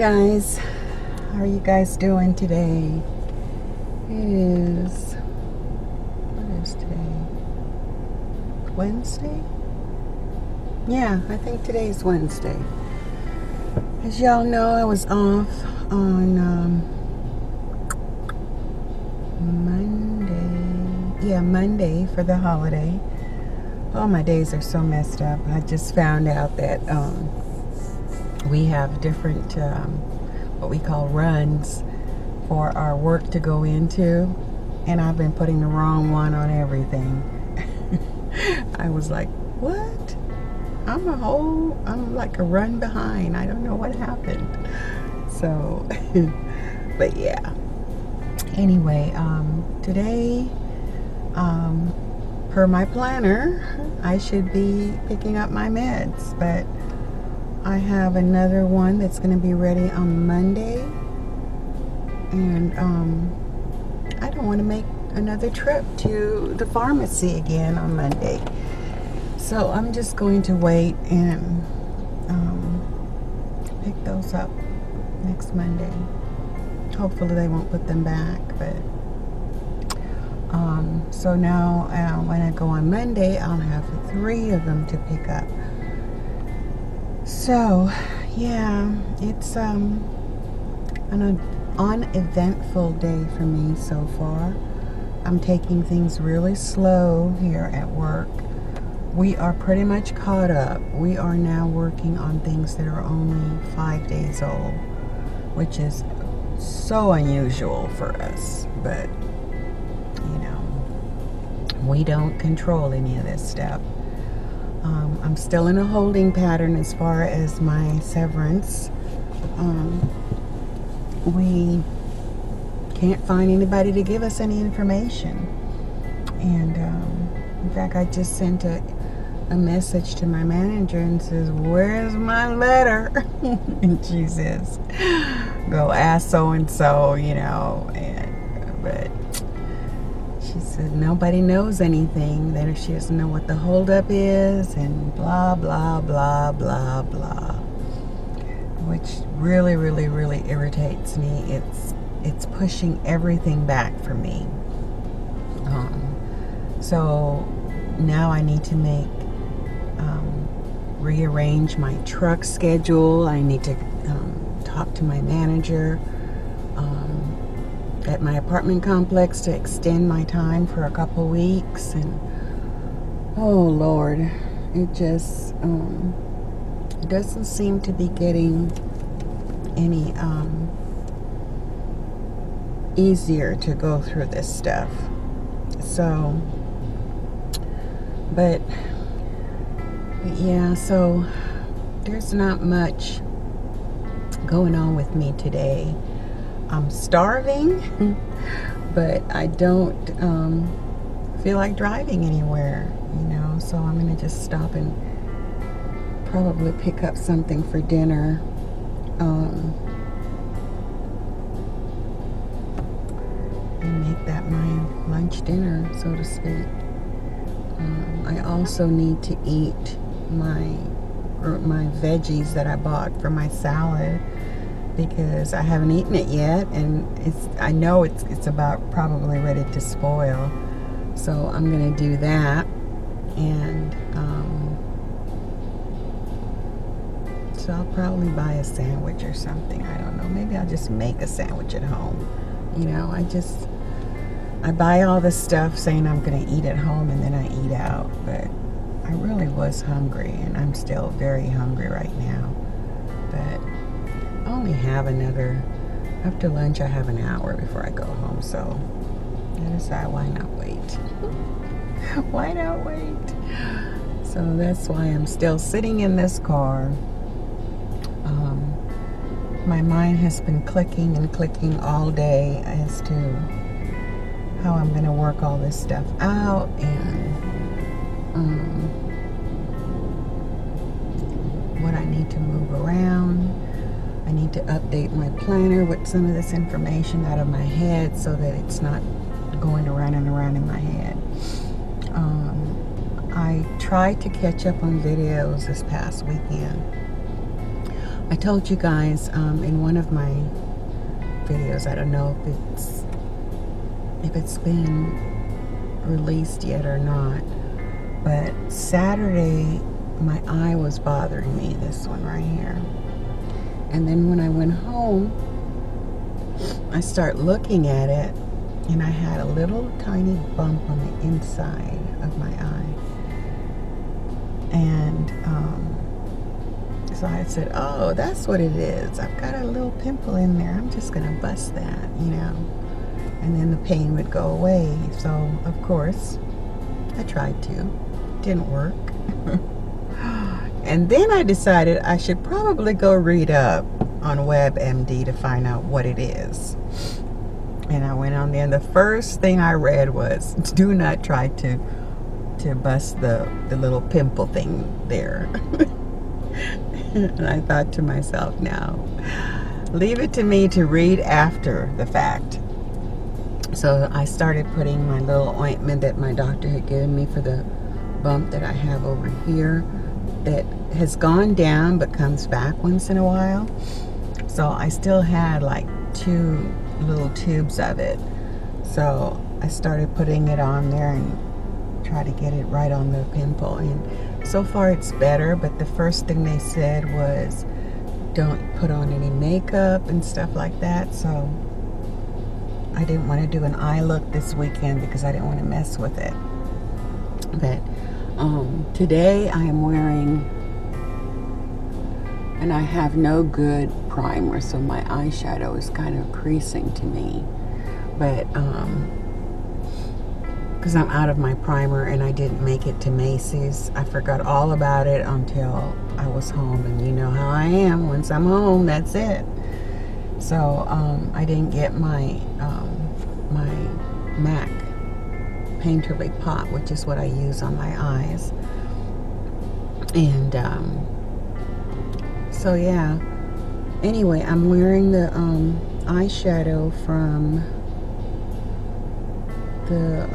guys, how are you guys doing today? What is today? Wednesday? Yeah, I think today's Wednesday. As y'all know, I was off on Monday for the holiday. Oh, my days are so messed up. I just found out that we have different what we call runs for our work to go into, and I've been putting the wrong one on everything. I was like, what? I'm like a run behind. I don't know what happened. So but yeah, anyway, today, per my planner, I should be picking up my meds, but I have another one that's going to be ready on Monday, and I don't want to make another trip to the pharmacy again on Monday, so I'm just going to wait and pick those up next Monday. Hopefully they won't put them back, but so now when I go on Monday, I'll have 3 of them to pick up. So yeah, it's an uneventful day for me so far. I'm taking things really slow here at work. We are pretty much caught up. We are now working on things that are only 5 days old, which is so unusual for us, but you know, we don't control any of this stuff. I'm still in a holding pattern as far as my severance. We can't find anybody to give us any information, and in fact, I just sent a message to my manager and says, where's my letter? And she says, go ask so-and-so, you know, but she said nobody knows anything, that she doesn't know what the holdup is, and blah, blah, blah, blah, blah, which really, really, really irritates me. It's pushing everything back for me. So now I need to rearrange my truck schedule. I need to talk to my manager at my apartment complex to extend my time for a couple weeks, and oh Lord, it just doesn't seem to be getting any easier to go through this stuff. So but yeah, so there's not much going on with me today. I'm starving, but I don't feel like driving anywhere, you know, so I'm gonna just stop and probably pick up something for dinner. And make that my lunch dinner, so to speak. I also need to eat my veggies that I bought for my salad, because I haven't eaten it yet, and I know it's about probably ready to spoil. So I'm gonna do that, and so I'll probably buy a sandwich or something. I don't know. Maybe I'll just make a sandwich at home. You know, I buy all this stuff saying I'm gonna eat at home, and then I eat out. But I really was hungry, and I'm still very hungry right now. But I only have after lunch I have an hour before I go home, so I decide, why not wait? Why not wait? So that's why I'm still sitting in this car. My mind has been clicking and clicking all day as to how I'm going to work all this stuff out, and what I need to move around. I need to update my planner with some of this information out of my head so that it's not going around and around in my head. I tried to catch up on videos this past weekend. I told you guys in one of my videos, I don't know if it's been released yet or not, but Saturday my eye was bothering me, this one right here. And then when I went home, I start looking at it, and I had a little tiny bump on the inside of my eye. And so I said, oh, that's what it is. I've got a little pimple in there. I'm just going to bust that, you know. And then the pain would go away. So, of course, I tried to. Didn't work. And then I decided I should probably go read up on WebMD to find out what it is. And I went on there, and the first thing I read was, do not try to bust the little pimple thing there. And I thought to myself, now, leave it to me to read after the fact. So I started putting my little ointment that my doctor had given me for the bump that I have over here that has gone down but comes back once in a while. So I still had like 2 little tubes of it. So I started putting it on there and try to get it right on the pimple. And so far it's better, but the first thing they said was don't put on any makeup and stuff like that. So I didn't want to do an eye look this weekend because I didn't want to mess with it. But today I am wearing, and I have no good primer, so my eyeshadow is kind of creasing to me. But because I'm out of my primer and I didn't make it to Macy's, I forgot all about it until I was home. And you know how I am. Once I'm home, that's it. So I didn't get my my MAC Painterly Pot, which is what I use on my eyes. And so yeah. Anyway, I'm wearing the eyeshadow from the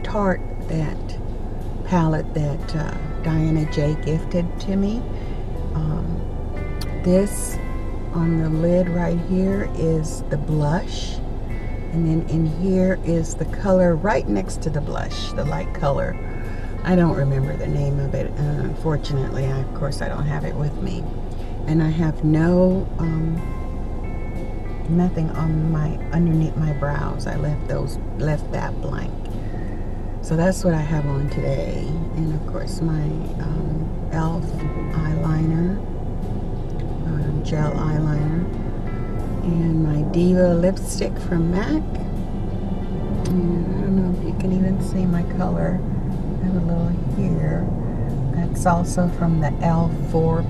Tarte, that palette that Diana J gifted to me. This on the lid right here is the blush, and then in here is the color right next to the blush, the light color. I don't remember the name of it, unfortunately. Of course I don't have it with me. And I have no nothing on my underneath my brows. I left that blank. So that's what I have on today. And of course my e.l.f. eyeliner, gel eyeliner, and my Diva lipstick from MAC. And I don't know if you can even see my color. I have a little here. That's also from the e.l.f. 4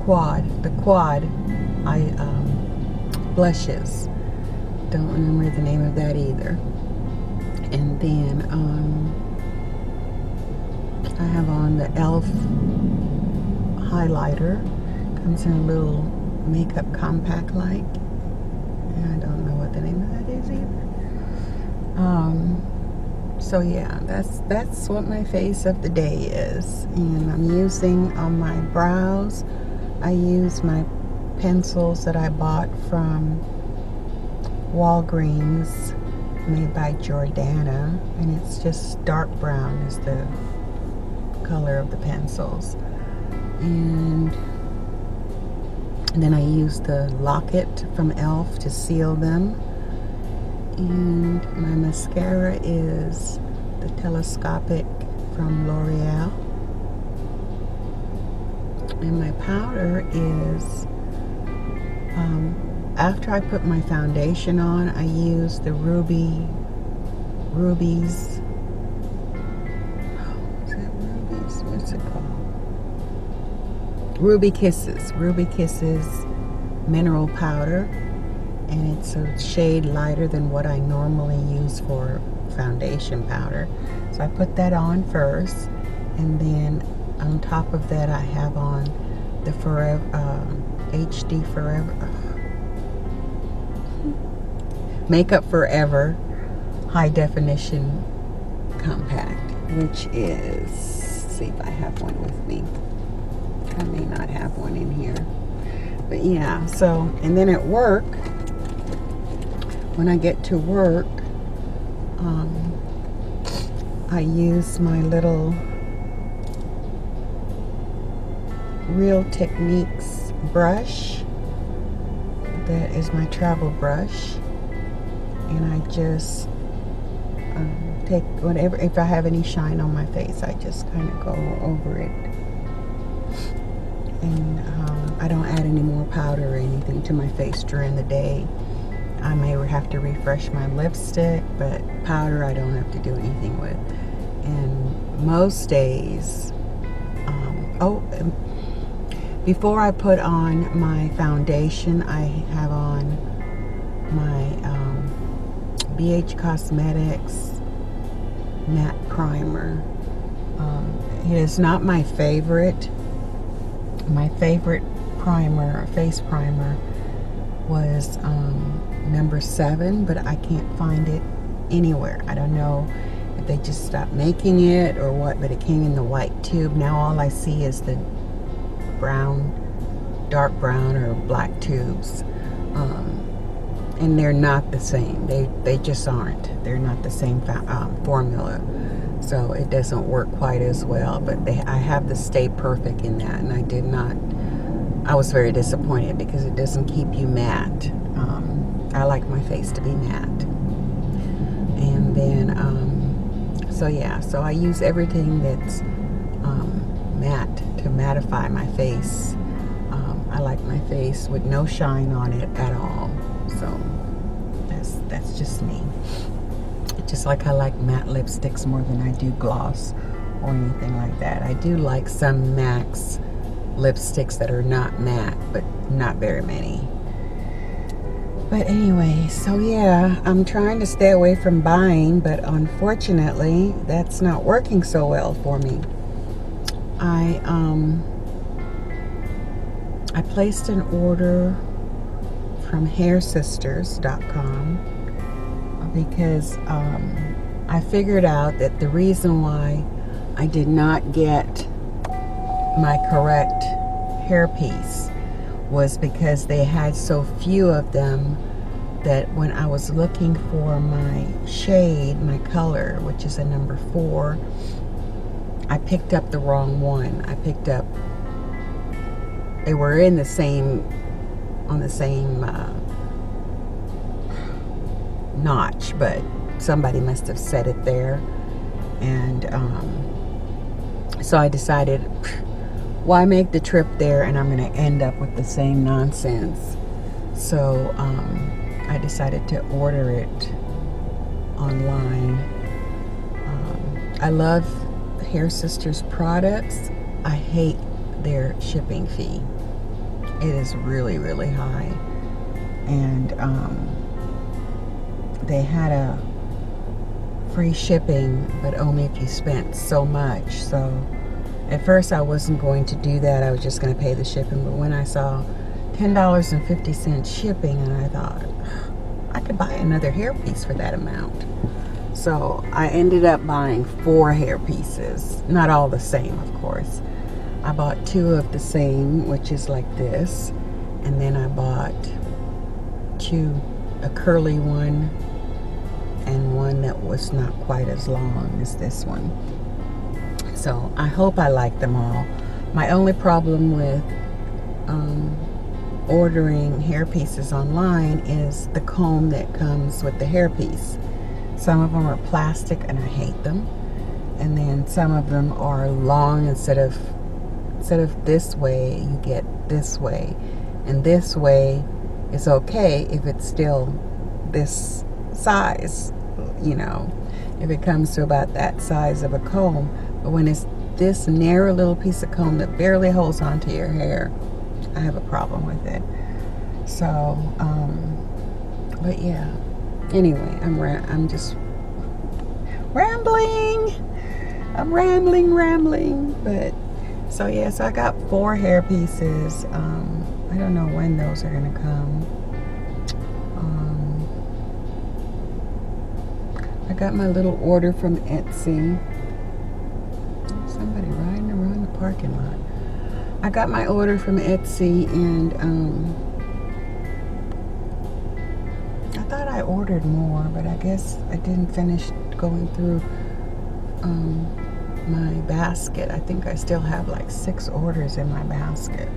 quad, the quad blushes. Don't remember the name of that either. And then I have on the e.l.f. highlighter. Comes in a little makeup compact like. And I don't know what the name of that is either. So yeah, that's what my face of the day is. And I'm using on my brows, I use my pencils that I bought from Walgreens, made by Jordana, and it's just dark brown is the color of the pencils. And then I use the locket from e.l.f. to seal them. And my mascara is the telescopic from L'Oreal. And my powder is, after I put my foundation on, I use the Ruby's, what's it called? Ruby Kisses mineral powder. And it's a shade lighter than what I normally use for foundation powder. So I put that on first, and then on top of that I have on the HD Forever Makeup Forever High Definition Compact, which is see if I have one with me. I may not have one in here. But yeah, so, and then at work, when I get to work, I use my little Real Techniques brush. That is my travel brush. And I just take whatever, if I have any shine on my face, I just kind of go over it. And I don't add any more powder or anything to my face during the day. I may have to refresh my lipstick, but powder I don't have to do anything with. And most days, before I put on my foundation, I have on my BH Cosmetics matte primer. It is not my favorite. My favorite primer, face primer, was number 7, but I can't find it anywhere. I don't know if they just stopped making it or what, but it came in the white tube. Now all I see is the brown, dark brown or black tubes, and they're not the same. They just aren't. They're not the same formula, so it doesn't work quite as well. But I have the Stay Perfect in that, and I was very disappointed because it doesn't keep you matte. I like my face to be matte. And then, so yeah, so I use everything that's matte to mattify my face. I like my face with no shine on it at all. So that's just me. Just like I like matte lipsticks more than I do gloss or anything like that. I do like some MAC's lipsticks that are not matte, but not very many. But anyway, so yeah, I'm trying to stay away from buying, but unfortunately, that's not working so well for me. I placed an order from hairsisters.com because I figured out that the reason why I did not get my correct hairpiece was because they had so few of them that when I was looking for my shade, my color, which is a number 4, I picked up the wrong one. I picked up, they were in the same, on the same notch, but somebody must have set it there. And so I decided, why make the trip there and I'm going to end up with the same nonsense? So I decided to order it online. I love Hair Sisters products. I hate their shipping fee. It is really, really high. And they had a free shipping, but only if you spent so much. So at first I wasn't going to do that. I was just going to pay the shipping. But when I saw $10.50 shipping, and I thought, I could buy another hairpiece for that amount. So I ended up buying 4 hair pieces. Not all the same, of course. I bought 2 of the same, which is like this. And then I bought 2, a curly one and one that was not quite as long as this one. So I hope I like them all. My only problem with ordering hair pieces online is the comb that comes with the hairpiece. Some of them are plastic and I hate them. And then some of them are long, instead of this way, you get this way. And this way is okay if it's still this size, you know, if it comes to about that size of a comb. But when it's this narrow little piece of comb that barely holds onto your hair, I have a problem with it. So, but yeah. Anyway, I'm just rambling. I'm rambling. But so yeah, so I got 4 hair pieces. I don't know when those are gonna come. I got my little order from Etsy. Somebody right parking lot. I got my order from Etsy, and I thought I ordered more, but I guess I didn't finish going through my basket. I think I still have like 6 orders in my basket.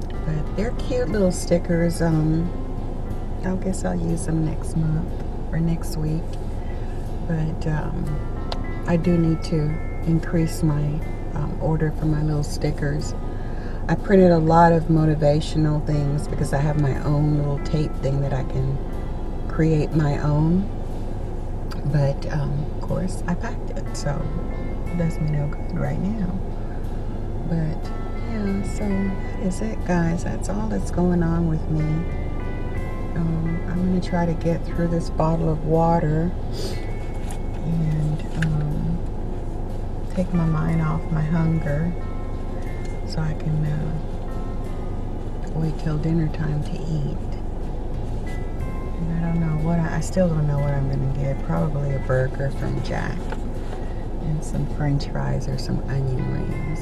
But they're cute little stickers. I guess I'll use them next month or next week. But I do need to increase my order for my little stickers. I printed a lot of motivational things because I have my own little tape thing that I can create my own. But of course I packed it, so it does me no good right now. But yeah, so that is it, guys. That's all that's going on with me. I'm going to try to get through this bottle of water and take my mind off my hunger so I can wait till dinner time to eat. And I don't know what I still don't know what I'm going to get. Probably a burger from Jack and some French fries or some onion rings.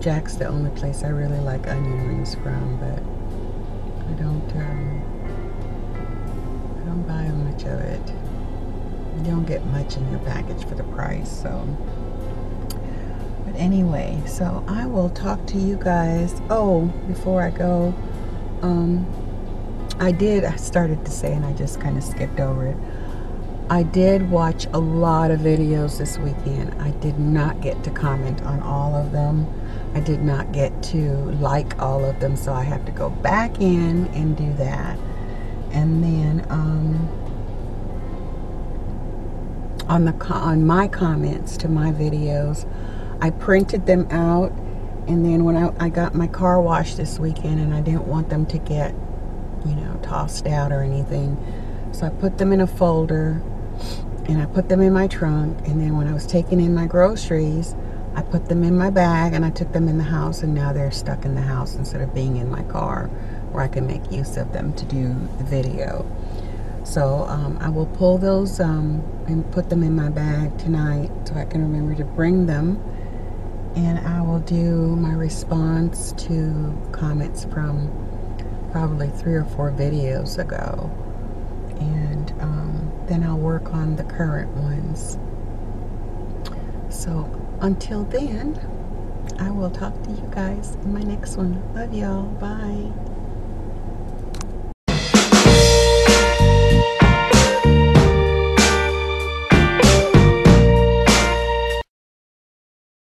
Jack's the only place I really like onion rings from, but I don't buy much of it. You don't get much in your package for the price, so. But anyway, so I will talk to you guys. Oh, before I go, I started to say, and I just kind of skipped over it. I did watch a lot of videos this weekend. I did not get to comment on all of them. I did not get to like all of them, so I have to go back in and do that. And then on my comments to my videos, I printed them out, and then when I got my car washed this weekend, and I didn't want them to get, you know, tossed out or anything, so I put them in a folder and I put them in my trunk, and then when I was taking in my groceries, I put them in my bag and I took them in the house, and now they're stuck in the house instead of being in my car where I can make use of them to do the video. So I will pull those and put them in my bag tonight so I can remember to bring them, and I will do my response to comments from probably 3 or 4 videos ago, and then I'll work on the current ones. So until then, I will talk to you guys in my next one. Love y'all. Bye.